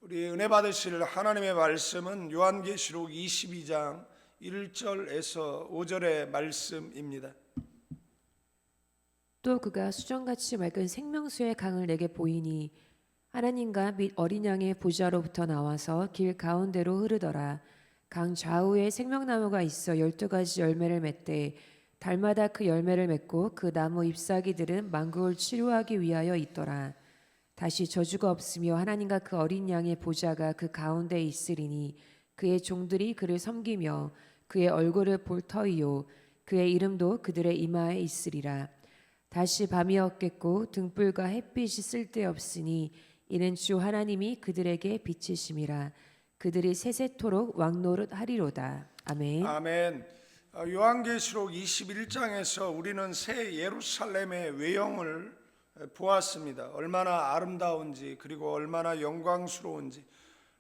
우리 은혜 받으실 하나님의 말씀은 요한계시록 22장 1절에서 5절의 말씀입니다. 또 그가 수정같이 맑은 생명수의 강을 내게 보이니 하나님과 및 어린 양의 보좌로부터 나와서 길 가운데로 흐르더라. 강 좌우에 생명나무가 있어 12가지 열매를 맺되 달마다 그 열매를 맺고 그 나무 잎사귀들은 만국을 치료하기 위하여 있더라. 다시 저주가 없으며 하나님과 그 어린 양의 보좌가 그 가운데 있으리니 그의 종들이 그를 섬기며 그의 얼굴을 볼 터이요 그의 이름도 그들의 이마에 있으리라. 다시 밤이 없겠고 등불과 햇빛이 쓸데없으니 이는 주 하나님이 그들에게 빛이심이라. 그들이 세세토록 왕노릇하리로다. 아멘. 아멘. 요한계시록 21장에서 우리는 새 예루살렘의 외형을 보았습니다. 얼마나 아름다운지, 그리고 얼마나 영광스러운지,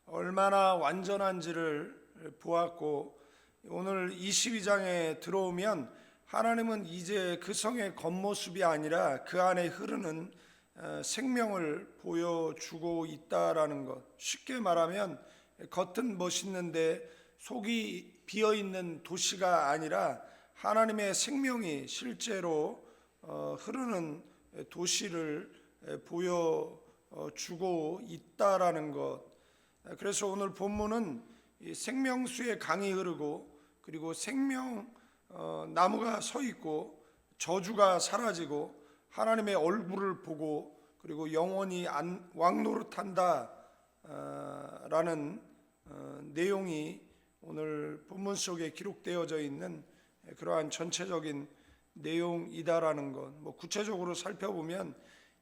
얼마나 완전한지를 보았고, 오늘 22장에 들어오면 하나님은 이제 그 성의 겉모습이 아니라 그 안에 흐르는 생명을 보여주고 있다라는 것. 쉽게 말하면 겉은 멋있는데 속이 비어있는 도시가 아니라 하나님의 생명이 실제로 흐르는 도시를 보여주고 있다라는 것. 그래서 오늘 본문은 생명수의 강이 흐르고, 그리고 나무가 서 있고 저주가 사라지고 하나님의 얼굴을 보고, 그리고 영원히 왕노릇한다 라는 내용이 오늘 본문 속에 기록되어져 있는 그러한 전체적인 내용이다라는 것. 구체적으로 살펴보면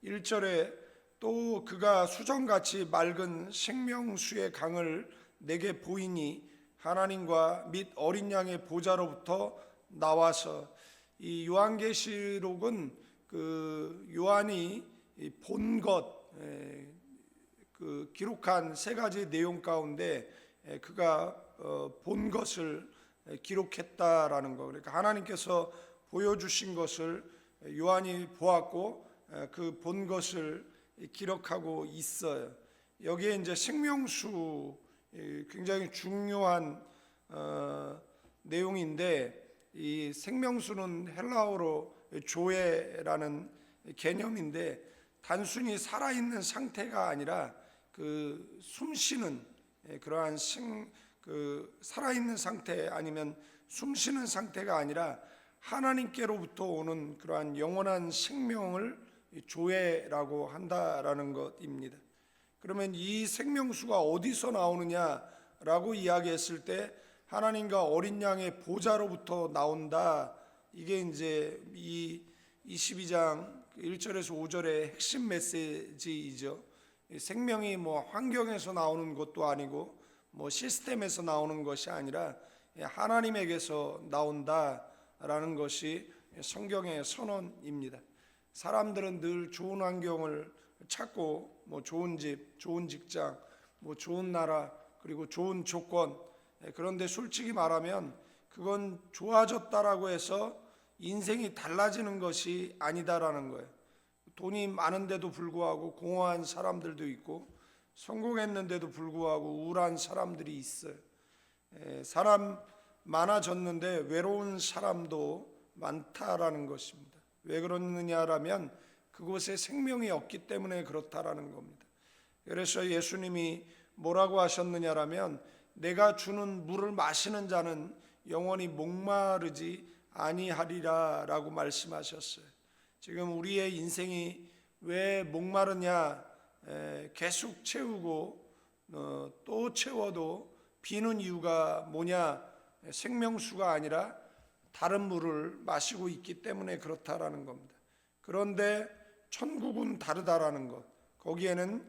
1절에 또 그가 수정같이 맑은 생명수의 강을 내게 보이니 하나님과 및 어린 양의 보좌로부터 나와서, 이 요한계시록은 그 요한이 본 것, 그 기록한 세 가지 내용 가운데 그가 본 것을 기록했다라는 거. 그러니까 하나님께서 보여주신 것을 요한이 보았고 그 본 것을 기록하고 있어요. 여기에 이제 생명수, 굉장히 중요한 내용인데, 이 생명수는 헬라어로 조에라는 개념인데, 단순히 살아있는 상태가 아니라 그 숨쉬는 그러한 그 살아있는 상태, 아니면 숨쉬는 상태가 아니라 하나님께로부터 오는 그러한 영원한 생명을 조회라고 한다라는 것입니다. 그러면 이 생명수가 어디서 나오느냐라고 이야기했을 때 하나님과 어린 양의 보좌로부터 나온다. 이게 이제 이 22장 1절에서 5절의 핵심 메시지이죠. 생명이 환경에서 나오는 것도 아니고 시스템에서 나오는 것이 아니라 하나님에게서 나온다라는 것이 성경의 선언입니다. 사람들은 늘 좋은 환경을 찾고 좋은 집, 좋은 직장, 좋은 나라, 그리고 좋은 조건, 그런데 솔직히 말하면 그건 좋아졌다라고 해서 인생이 달라지는 것이 아니다라는 거예요. 돈이 많은데도 불구하고 공허한 사람들도 있고, 성공했는데도 불구하고 우울한 사람들이 있어요. 사람 많아졌는데 외로운 사람도 많다라는 것입니다. 왜 그러느냐라면 그곳에 생명이 없기 때문에 그렇다라는 겁니다. 그래서 예수님이 뭐라고 하셨느냐라면, 내가 주는 물을 마시는 자는 영원히 목마르지 아니하리라 라고 말씀하셨어요. 지금 우리의 인생이 왜 목마르냐, 계속 채우고 또 채워도 비는 이유가 뭐냐, 생명수가 아니라 다른 물을 마시고 있기 때문에 그렇다라는 겁니다. 그런데 천국은 다르다라는 것, 거기에는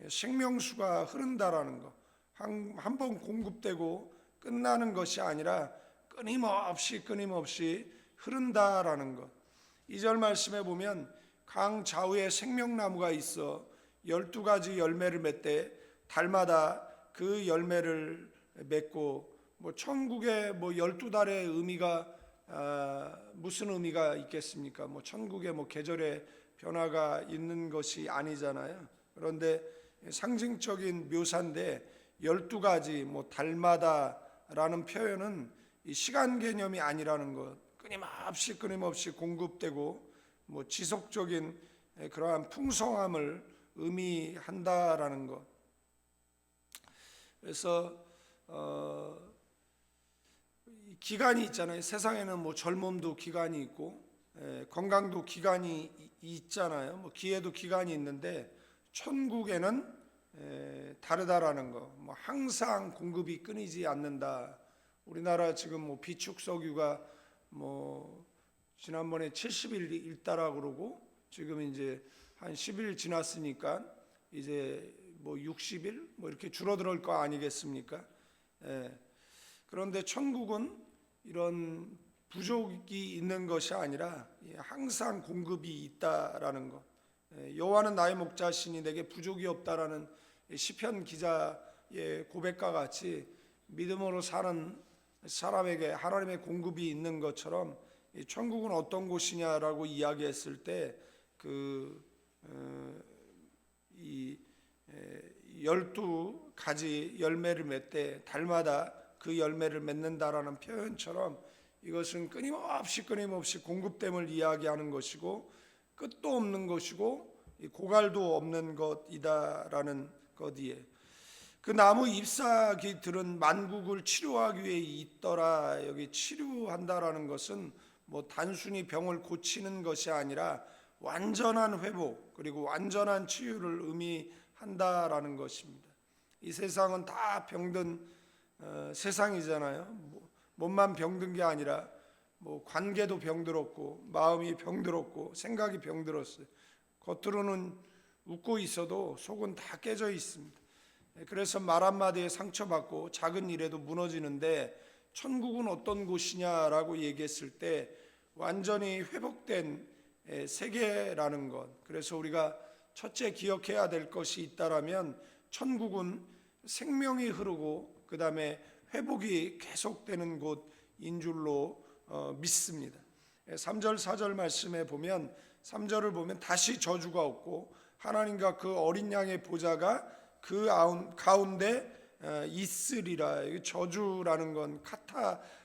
생명수가 흐른다라는 것, 한 번 공급되고 끝나는 것이 아니라 끊임없이 흐른다라는 것. 2절 말씀에 보면 강 좌우에 생명나무가 있어 12가지 열매를 맺되 달마다 그 열매를 맺고, 천국에 12달의 의미가 무슨 의미가 있겠습니까? 천국에 계절의 변화가 있는 것이 아니잖아요. 그런데 상징적인 묘사인데 12가지 뭐 달마다라는 표현은 이 시간 개념이 아니라는 것, 끊임없이 공급되고 뭐 지속적인 그러한 풍성함을 의미한다라는 것. 그래서 기간이 있잖아요. 세상에는 뭐 젊음도 기간이 있고 건강도 기간이 있잖아요. 뭐 기회도 기간이 있는데 천국에는 다르다라는 거. 뭐 항상 공급이 끊이지 않는다. 우리나라 지금 뭐 비축석유가 뭐 지난번에 70일 있다라고 그러고 지금 이제 한 10일 지났으니까 이제 뭐 60일 뭐 이렇게 줄어들 거 아니겠습니까? 그런데 천국은 이런 부족이 있는 것이 아니라 항상 공급이 있다라는 것. 여호와는 나의 목자시니 내게 부족이 없다라는 시편 기자의 고백과 같이 믿음으로 사는 사람에게 하나님의 공급이 있는 것처럼 천국은 어떤 곳이냐라고 이야기했을 때 이 12가지 열매를 맺되 달마다 그 열매를 맺는다라는 표현처럼 이것은 끊임없이 공급됨을 이야기하는 것이고 끝도 없는 것이고 고갈도 없는 것이다라는 것이에 그 나무 잎사귀들은 만국을 치료하기 위해 있더라. 여기 치료한다라는 것은 뭐 단순히 병을 고치는 것이 아니라 완전한 회복 그리고 완전한 치유를 의미한다라는 것입니다. 이 세상은 다 병든 세상이잖아요. 몸만 병든 게 아니라 뭐 관계도 병들었고 마음이 병들었고 생각이 병들었어요. 겉으로는 웃고 있어도 속은 다 깨져 있습니다. 그래서 말 한마디에 상처받고 작은 일에도 무너지는데 천국은 어떤 곳이냐라고 얘기했을 때 완전히 회복된 세계라는 것. 그래서 우리가 첫째 기억해야 될 것이 있다라면 천국은 생명이 흐르고 그 다음에 회복이 계속되는 곳인 줄로 믿습니다. 3절 4절 말씀에 보면 3절을 보면 다시 저주가 없고 하나님과 그 어린 양의 보좌가 그 가운데 있으리라. 저주라는 건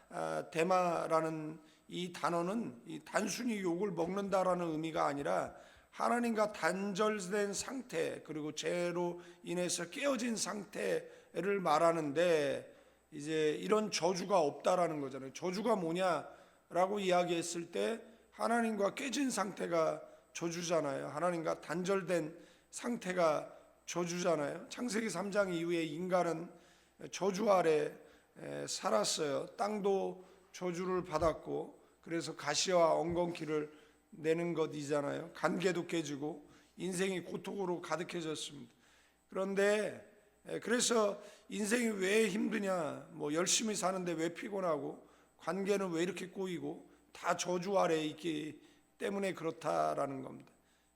카타데마라는 이 단어는 단순히 욕을 먹는다라는 의미가 아니라 하나님과 단절된 상태 그리고 죄로 인해서 깨어진 상태를 말하는데 이제 이런 저주가 없다라는 거잖아요. 저주가 뭐냐라고 이야기했을 때 하나님과 깨진 상태가 저주잖아요. 하나님과 단절된 상태가 저주잖아요. 창세기 3장 이후에 인간은 저주 아래 살았어요. 땅도 저주를 받았고 그래서 가시와 엉겅퀴를 내는 것이잖아요. 관계도 깨지고 인생이 고통으로 가득해졌습니다. 그런데 그래서 인생이 왜 힘드냐, 뭐 열심히 사는데 왜 피곤하고 관계는 왜 이렇게 꼬이고 다 저주 아래에 있기 때문에 그렇다라는 겁니다.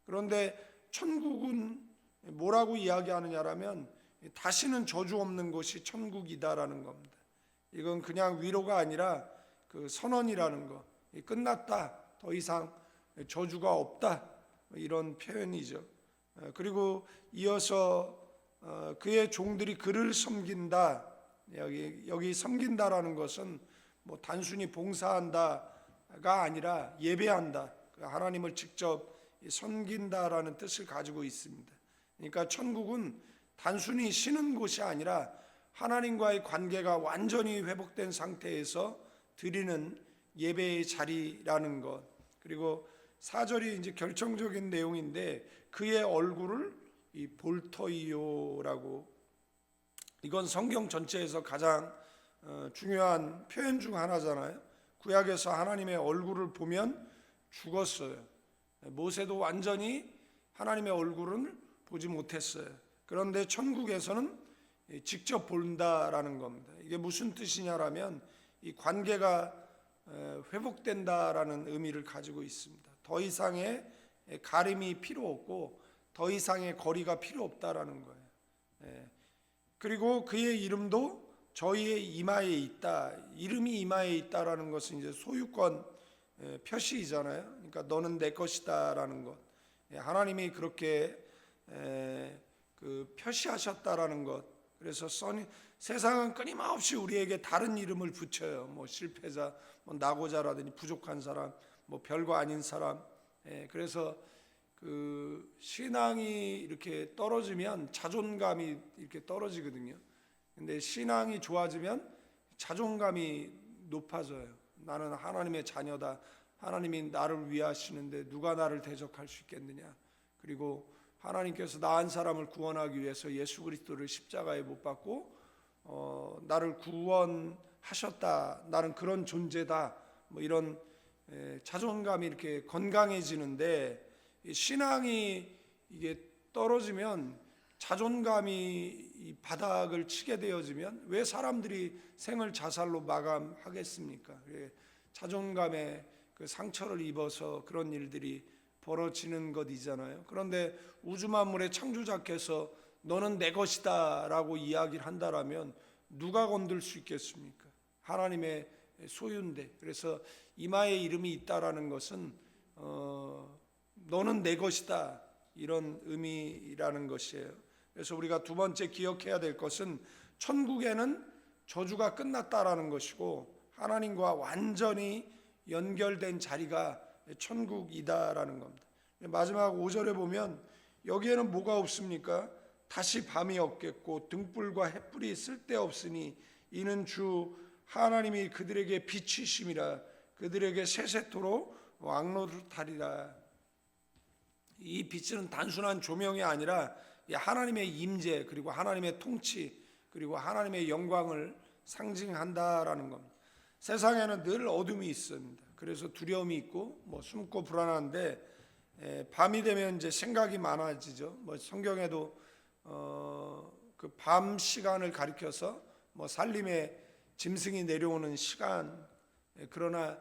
그런데 천국은 뭐라고 이야기하느냐라면 다시는 저주 없는 곳이 천국이다라는 겁니다. 이건 그냥 위로가 아니라 그 선언이라는 거. 끝났다. 더 이상 저주가 없다. 이런 표현이죠. 그리고 이어서 그의 종들이 그를 섬긴다. 여기 섬긴다라는 것은 뭐 단순히 봉사한다가 아니라 예배한다. 하나님을 직접 섬긴다라는 뜻을 가지고 있습니다. 그러니까 천국은 단순히 쉬는 곳이 아니라 하나님과의 관계가 완전히 회복된 상태에서 드리는 예배의 자리라는 것. 그리고 4절이 이제 결정적인 내용인데 그의 얼굴을 이 볼터이오라고, 이건 성경 전체에서 가장 중요한 표현 중 하나잖아요. 구약에서 하나님의 얼굴을 보면 죽었어요. 모세도 완전히 하나님의 얼굴을 보지 못했어요. 그런데 천국에서는 직접 본다라는 겁니다. 이게 무슨 뜻이냐라면 이 관계가 회복된다라는 의미를 가지고 있습니다. 더 이상의 가림이 필요 없고 더 이상의 거리가 필요 없다라는 거예요. 그리고 그의 이름도 저희의 이마에 있다. 이름이 이마에 있다라는 것은 이제 소유권 표시이잖아요. 그러니까 너는 내 것이다라는 것. 하나님이 그렇게 그 표시하셨다라는 것. 그래서 세상은 끊임없이 우리에게 다른 이름을 붙여요. 뭐 실패자, 뭐 낙오자라든지 부족한 사람, 뭐 별거 아닌 사람. 그래서 그 신앙이 이렇게 떨어지면 자존감이 이렇게 떨어지거든요. 근데 신앙이 좋아지면 자존감이 높아져요. 나는 하나님의 자녀다. 하나님이 나를 위하시는데 누가 나를 대적할 수 있겠느냐. 그리고 하나님께서 나 한 사람을 구원하기 위해서 예수 그리스도를 십자가에 못 박고 나를 구원하셨다. 나는 그런 존재다. 뭐 이런 자존감이 이렇게 건강해지는데, 신앙이 이게 떨어지면 자존감이 이 바닥을 치게 되어지면 왜 사람들이 생을 자살로 마감하겠습니까? 자존감에 그 상처를 입어서 그런 일들이 벌어지는 것이잖아요. 그런데 우주 만물의 창조자께서 너는 내 것이다 라고 이야기를 한다라면 누가 건들 수 있겠습니까? 하나님의 소유인데. 그래서 이마에 이름이 있다라는 것은 너는 내 것이다, 이런 의미라는 것이에요. 그래서 우리가 두 번째 기억해야 될 것은 천국에는 저주가 끝났다라는 것이고 하나님과 완전히 연결된 자리가 천국이다라는 겁니다. 마지막 5절에 보면 여기에는 뭐가 없습니까? 다시 밤이 없겠고 등불과 햇불이 쓸데없으니 이는 주 하나님이 그들에게 빛이심이라 그들에게 세세토록 왕노릇하리라. 이 빛은 단순한 조명이 아니라 하나님의 임재, 그리고 하나님의 통치, 그리고 하나님의 영광을 상징한다라는 겁니다. 세상에는 늘 어둠이 있습니다. 그래서 두려움이 있고 뭐 숨고 불안한데 밤이 되면 이제 생각이 많아지죠. 뭐 성경에도 그 밤 시간을 가리켜서 뭐 산림에 짐승이 내려오는 시간, 그러나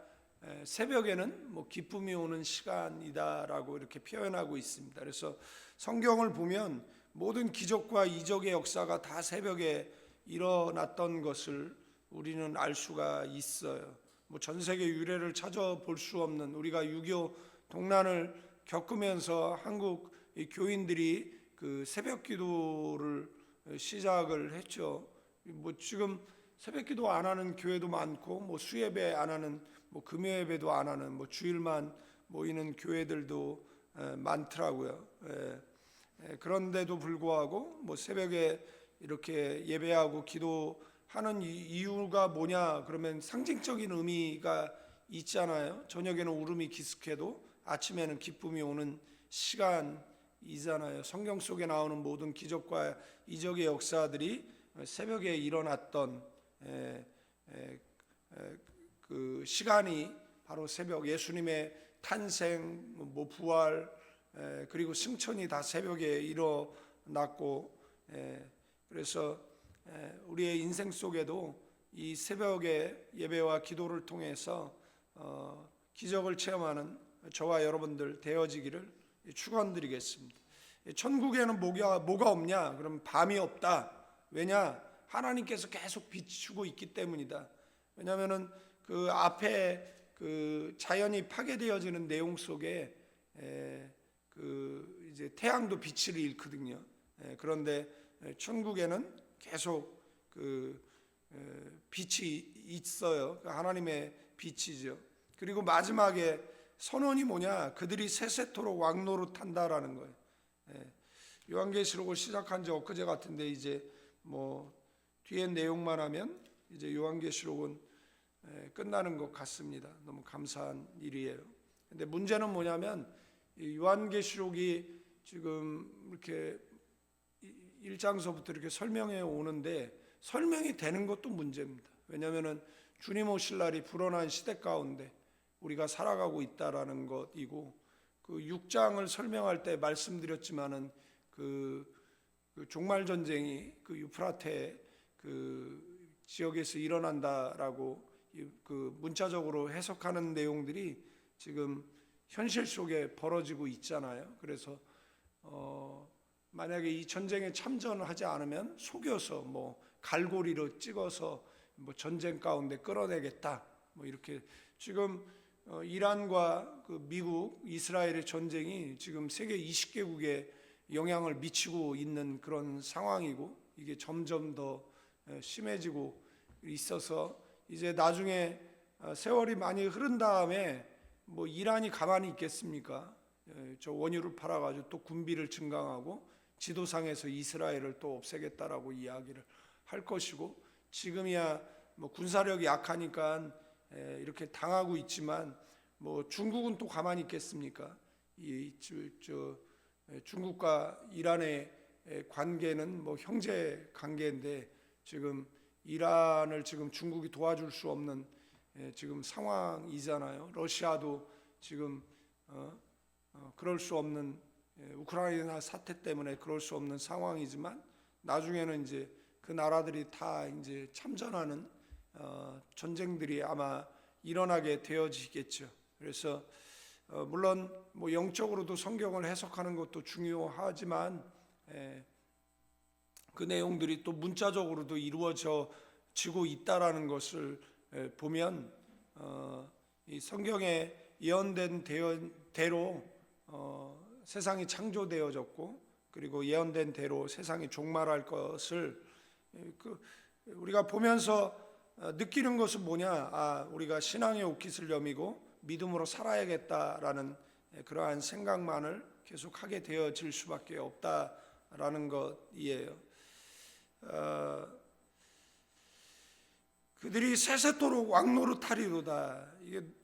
새벽에는 뭐 기쁨이 오는 시간이다라고 이렇게 표현하고 있습니다. 그래서 성경을 보면 모든 기적과 이적의 역사가 다 새벽에 일어났던 것을 우리는 알 수가 있어요. 뭐 전 세계 유래를 찾아볼 수 없는, 우리가 6.25 동란을 겪으면서 한국 교인들이 그 새벽 기도를 시작을 했죠. 뭐 지금 새벽 기도 안 하는 교회도 많고, 뭐 수예배 안 하는, 뭐 금요 예배도 안 하는, 뭐 주일만 모이는 교회들도 많더라고요. 그런데도 불구하고 뭐 새벽에 이렇게 예배하고 기도하는 이유가 뭐냐 그러면 상징적인 의미가 있잖아요. 저녁에는 울음이 기숙해도 아침에는 기쁨이 오는 시간이잖아요. 성경 속에 나오는 모든 기적과 이적의 역사들이 새벽에 일어났던 그 시간이 바로 새벽, 예수님의 탄생, 뭐 부활, 그리고 승천이 다 새벽에 일어났고, 그래서 우리의 인생 속에도 이 새벽의 예배와 기도를 통해서 기적을 체험하는 저와 여러분들 되어지기를 축원드리겠습니다. 천국에는 뭐가 없냐? 그럼 밤이 없다. 왜냐? 하나님께서 계속 비추고 있기 때문이다. 왜냐하면은 그 앞에 그 자연이 파괴되어지는 내용 속에 그 이제 태양도 빛을 잃거든요. 그런데 천국에는 계속 그 빛이 있어요. 하나님의 빛이죠. 그리고 마지막에 선언이 뭐냐? 그들이 세세토록 왕노릇한다라는 거예요. 요한계시록을 시작한 지 엊그제 같은데 이제 뭐 뒤에 내용만 하면 이제 요한계시록은 끝나는 것 같습니다. 너무 감사한 일이에요. 근데 문제는 뭐냐면 이 요한계시록이 지금 이렇게 1장서부터 이렇게 설명해 오는데 설명이 되는 것도 문제입니다. 왜냐하면은 주님 오실 날이 불어난 시대 가운데 우리가 살아가고 있다라는 것이고, 그 6장을 설명할 때 말씀드렸지만은 그 종말 전쟁이 그 유프라테 그 지역에서 일어난다라고 그 문자적으로 해석하는 내용들이 지금 현실 속에 벌어지고 있잖아요. 그래서 만약에 이 전쟁에 참전하지 않으면 속여서 뭐 갈고리로 찍어서 뭐 전쟁 가운데 끌어내겠다, 뭐 이렇게 지금 이란과 그 미국, 이스라엘의 전쟁이 지금 세계 20개국에 영향을 미치고 있는 그런 상황이고, 이게 점점 더 심해지고 있어서 이제 나중에 세월이 많이 흐른 다음에 뭐 이란이 가만히 있겠습니까? 저 원유를 팔아가지고 또 군비를 증강하고 지도상에서 이스라엘을 또 없애겠다라고 이야기를 할 것이고, 지금이야 뭐 군사력이 약하니까 이렇게 당하고 있지만 뭐 중국은 또 가만히 있겠습니까? 중국과 이란의 관계는 뭐 형제 관계인데, 지금 이란을 지금 중국이 도와줄 수 없는 지금 상황이잖아요. 러시아도 지금 그럴 수 없는, 우크라이나 사태 때문에 그럴 수 없는 상황이지만, 나중에는 이제 그 나라들이 다 이제 참전하는 전쟁들이 아마 일어나게 되어지겠죠. 그래서 물론 뭐 영적으로도 성경을 해석하는 것도 중요하지만 그 내용들이 또 문자적으로도 이루어지고 있다라는 것을 보면 이 성경에 예언된 대로 세상이 창조되어졌고, 그리고 예언된 대로 세상이 종말할 것을 우리가 보면서 느끼는 것은 뭐냐? 우리가 신앙의 옷깃을 여미고 믿음으로 살아야겠다라는 그러한 생각만을 계속하게 되어질 수밖에 없다라는 것이에요. 그들이 세세토록 왕노릇하리로다.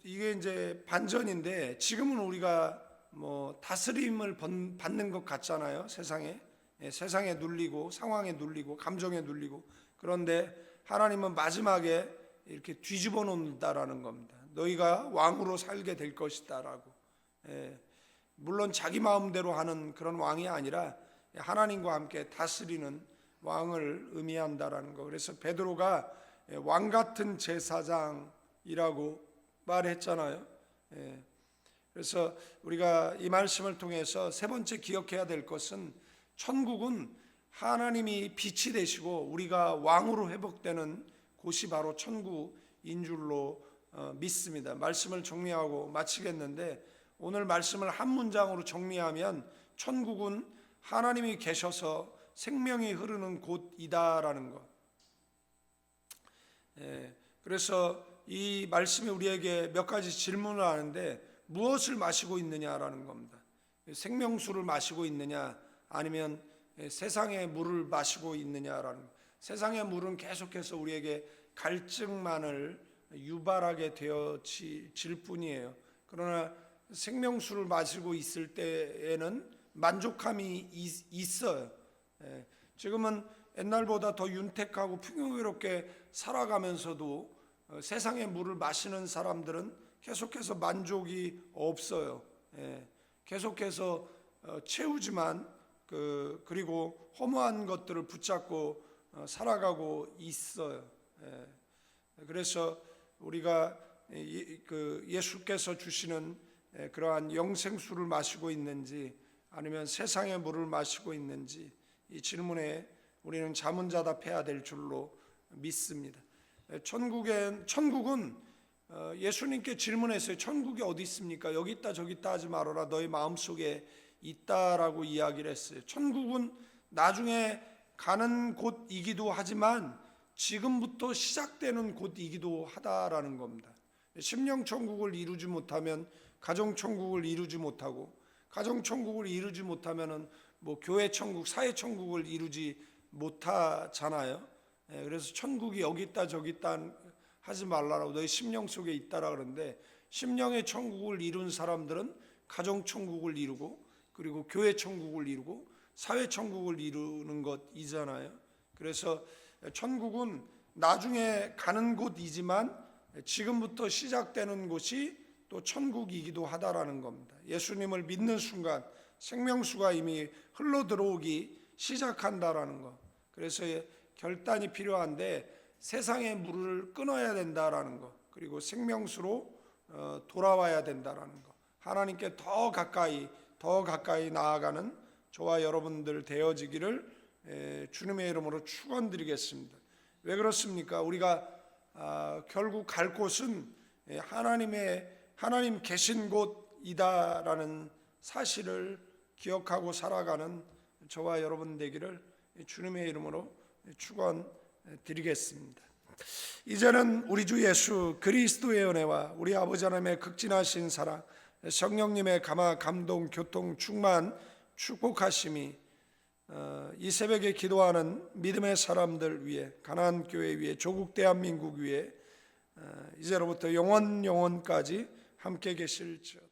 이게 이제 반전인데, 지금은 우리가 뭐 다스림을 받는 것 같잖아요. 세상에 눌리고 상황에 눌리고 감정에 눌리고. 그런데 하나님은 마지막에 이렇게 뒤집어 놓는다라는 겁니다. 너희가 왕으로 살게 될 것이다라고. 물론 자기 마음대로 하는 그런 왕이 아니라 하나님과 함께 다스리는 왕을 의미한다라는 거. 그래서 베드로가 왕 같은 제사장이라고 말했잖아요. 그래서 우리가 이 말씀을 통해서 세 번째 기억해야 될 것은, 천국은 하나님이 빛이 되시고 우리가 왕으로 회복되는 곳이 바로 천국인 줄로 믿습니다. 말씀을 정리하고 마치겠는데, 오늘 말씀을 한 문장으로 정리하면 천국은 하나님이 계셔서 생명이 흐르는 곳이다라는 것. 그래서 이 말씀이 우리에게 몇 가지 질문을 하는데, 무엇을 마시고 있느냐라는 겁니다. 생명수를 마시고 있느냐, 아니면 세상의 물을 마시고 있느냐라는 것. 세상의 물은 계속해서 우리에게 갈증만을 유발하게 되어질 뿐이에요. 그러나 생명수를 마시고 있을 때에는 만족함이 있어요. 지금은 옛날보다 더 윤택하고 풍요롭게 살아가면서도 세상의 물을 마시는 사람들은 계속해서 만족이 없어요. 계속해서 채우지만 그리고 허무한 것들을 붙잡고 살아가고 있어요. 그래서 우리가 예수께서 주시는 그러한 영생수를 마시고 있는지, 아니면 세상의 물을 마시고 있는지, 이 질문에 우리는 자문자답해야 될 줄로 믿습니다. 천국은 예수님께 질문했어요. 천국이 어디 있습니까? 여기 있다 저기 있다 하지 말아라. 너희 마음속에 있다라고 이야기를 했어요. 천국은 나중에 가는 곳이기도 하지만 지금부터 시작되는 곳이기도 하다라는 겁니다. 심령천국을 이루지 못하면 가정천국을 이루지 못하고, 가정천국을 이루지 못하면은 뭐 교회천국, 사회천국을 이루지 못하잖아요. 그래서 천국이 여기 있다 저기 있다 하지 말라라고, 너희 심령 속에 있다라 그러는데, 심령의 천국을 이룬 사람들은 가정천국을 이루고, 그리고 교회천국을 이루고, 사회천국을 이루는 것이잖아요. 그래서 천국은 나중에 가는 곳이지만 지금부터 시작되는 곳이 또 천국이기도 하다라는 겁니다. 예수님을 믿는 순간 생명수가 이미 흘러 들어오기 시작한다라는 것. 그래서 결단이 필요한데, 세상의 물을 끊어야 된다라는 것, 그리고 생명수로 돌아와야 된다라는 것. 하나님께 더 가까이 나아가는 저와 여러분들 되어지기를 주님의 이름으로 축원드리겠습니다. 왜 그렇습니까? 우리가 결국 갈 곳은 하나님 계신 곳이다라는 사실을 기억하고 살아가는 저와 여러분 되기를 주님의 이름으로 축원드리겠습니다. 이제는 우리 주 예수 그리스도의 은혜와 우리 아버지 하나님의 극진하신 사랑, 성령님의 감화, 감동, 교통, 충만, 축복하심이 이 새벽에 기도하는 믿음의 사람들 위해, 가나안 교회 위에, 조국 대한민국 위에 이제로부터 영원까지 함께 계실지어다.